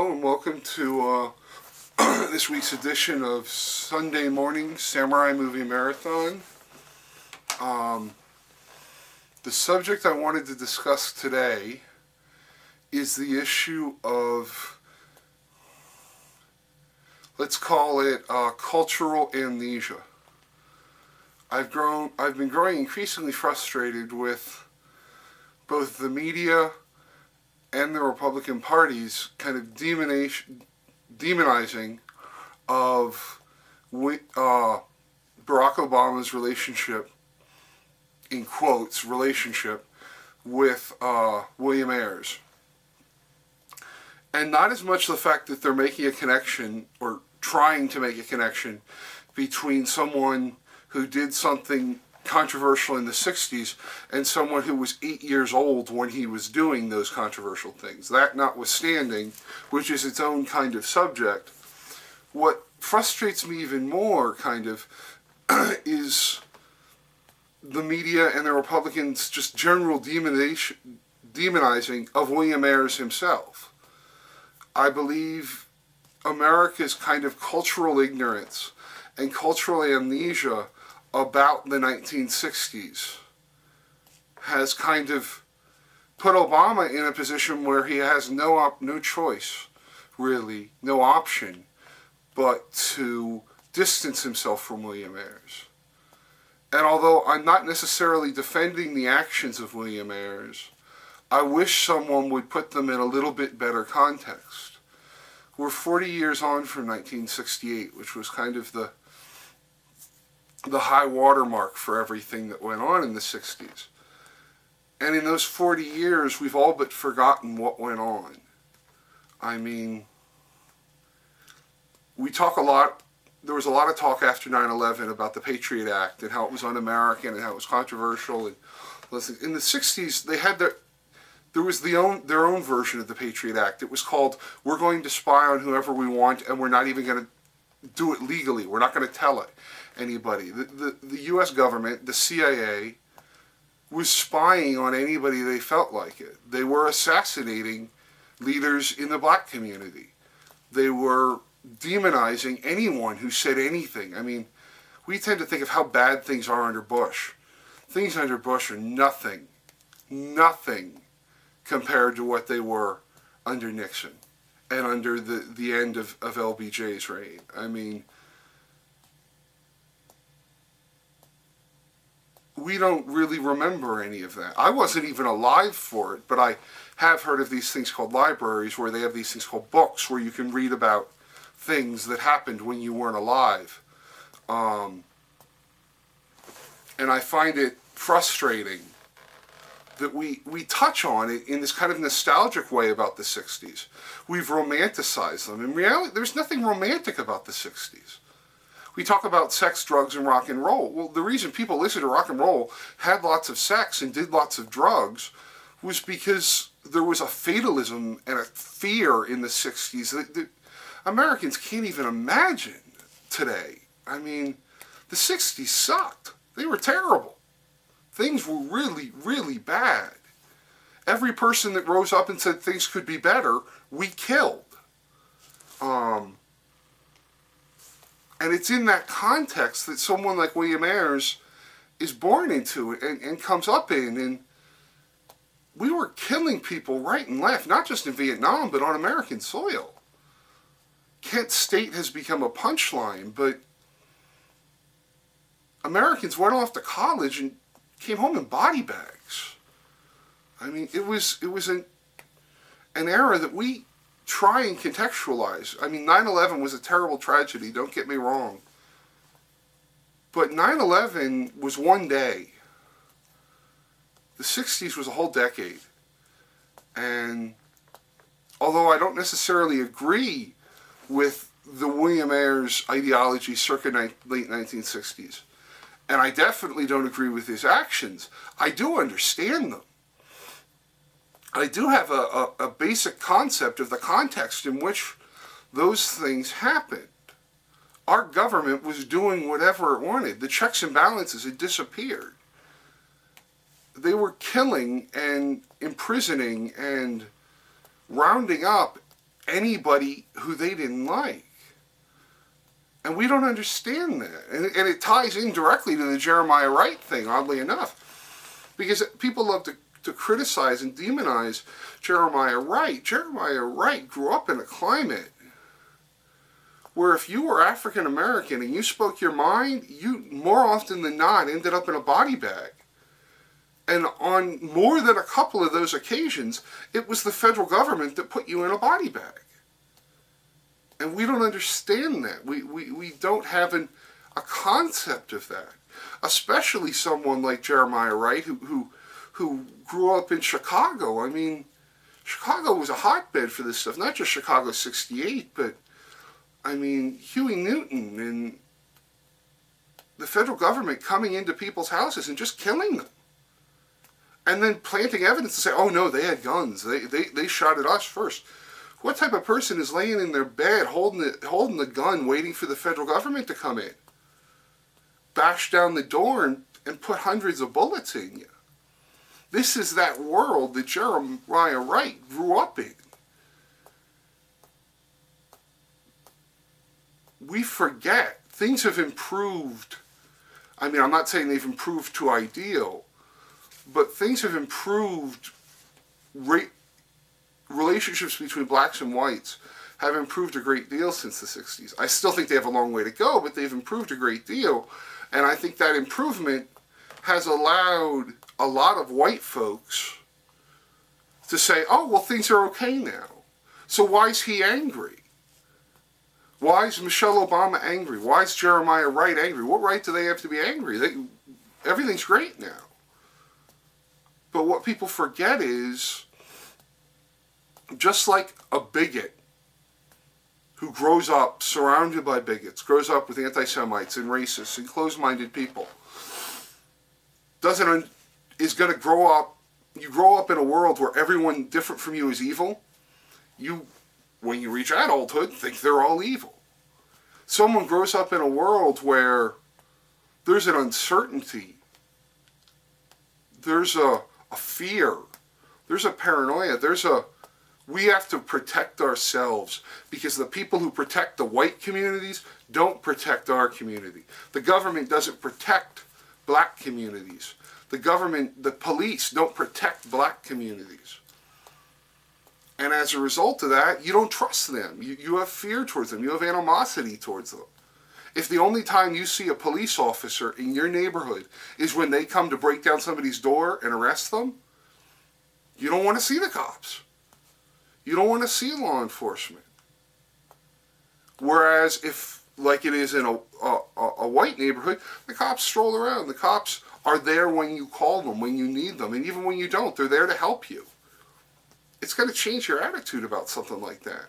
Hello and welcome to this week's edition of Sunday Morning Samurai Movie Marathon. The subject I wanted to discuss today is the issue of, let's call it cultural amnesia. I've been growing increasingly frustrated with both the media and the Republican Party's kind of demonizing of Barack Obama's relationship, in quotes, relationship with William Ayers. And not as much the fact that they're making a connection, or trying to make a connection, between someone who did something controversial in the 60s and someone who was 8 years old when he was doing those controversial things. That notwithstanding, which is its own kind of subject, what frustrates me even more, is the media and the Republicans' just general demonizing of William Ayers himself. I believe America's kind of cultural ignorance and cultural amnesia about the 1960s has kind of put Obama in a position where he has no choice, really, no option, but to distance himself from William Ayers. And although I'm not necessarily defending the actions of William Ayers, I wish someone would put them in a little bit better context. We're 40 years on from 1968, which was kind of the high watermark for everything that went on in the 60s. And in those 40 years, we've all but forgotten what went on. I mean, there was a lot of talk after 9/11 about the Patriot Act and how it was un-American and how it was controversial. And in the 60s, there was their own version of the Patriot Act. It was called, we're going to spy on whoever we want and we're not even going to do it legally. We're not going to tell it. Anybody. The U.S. government, the CIA, was spying on anybody they felt like it. They were assassinating leaders in the black community. They were demonizing anyone who said anything. I mean, we tend to think of how bad things are under Bush. Things under Bush are nothing compared to what they were under Nixon and under the end of LBJ's reign. I mean, we don't really remember any of that. I wasn't even alive for it, but I have heard of these things called libraries where they have these things called books where you can read about things that happened when you weren't alive. And I find it frustrating that we touch on it in this kind of nostalgic way about the 60s. We've romanticized them. In reality, there's nothing romantic about the 60s. We talk about sex, drugs, and rock and roll. Well, the reason people listened to rock and roll, had lots of sex, and did lots of drugs was because there was a fatalism and a fear in the 60s that Americans can't even imagine today. I mean, the 60s sucked. They were terrible. Things were really, really bad. Every person that rose up and said things could be better, we killed. And it's in that context that someone like William Ayers is born into it and comes up in. And we were killing people right and left, not just in Vietnam, but on American soil. Kent State has become a punchline, but Americans went off to college and came home in body bags. I mean, it was an era that we try and contextualize. I mean, 9/11 was a terrible tragedy, don't get me wrong. But 9/11 was one day. The 60s was a whole decade. And although I don't necessarily agree with the William Ayers ideology circa late 1960s, and I definitely don't agree with his actions, I do understand them. I do have a basic concept of the context in which those things happened. Our government was doing whatever it wanted. The checks and balances had disappeared. They were killing and imprisoning and rounding up anybody who they didn't like. And we don't understand that. And it ties in directly to the Jeremiah Wright thing, oddly enough. Because people love to criticize and demonize Jeremiah Wright. Jeremiah Wright grew up in a climate where if you were African American and you spoke your mind, you more often than not ended up in a body bag. And on more than a couple of those occasions, it was the federal government that put you in a body bag. And we don't understand that. We don't have a concept of that. Especially someone like Jeremiah Wright, who grew up in Chicago. I mean, Chicago was a hotbed for this stuff. Not just Chicago 68, but, I mean, Huey Newton and the federal government coming into people's houses and just killing them. And then planting evidence to say, oh no, they had guns. They shot at us first. What type of person is laying in their bed holding the gun waiting for the federal government to come in? Bash down the door and put hundreds of bullets in you. This is that world that Jeremiah Wright grew up in. We forget. Things have improved. I mean, I'm not saying they've improved to ideal, but things have improved. Relationships between blacks and whites have improved a great deal since the 60s. I still think they have a long way to go, but they've improved a great deal. And I think that improvement has allowed a lot of white folks to say, oh, well, things are okay now. So why is he angry? Why is Michelle Obama angry? Why is Jeremiah Wright angry? What right do they have to be angry? Everything's great now. But what people forget is, just like a bigot who grows up surrounded by bigots, grows up with anti-Semites and racists and closed-minded people, is going to grow up, you grow up in a world where everyone different from you is evil. You, when you reach adulthood, think they're all evil. Someone grows up in a world where there's an uncertainty, there's a fear, there's a paranoia, we have to protect ourselves because the people who protect the white communities don't protect our community. The government doesn't protect black communities. The police don't protect black communities. And as a result of that, you don't trust them. You have fear towards them. You have animosity towards them. If the only time you see a police officer in your neighborhood is when they come to break down somebody's door and arrest them, you don't want to see the cops. You don't want to see law enforcement. Whereas if, like it is in a white neighborhood, the cops stroll around. The cops are there when you call them, when you need them. And even when you don't, they're there to help you. It's going to change your attitude about something like that.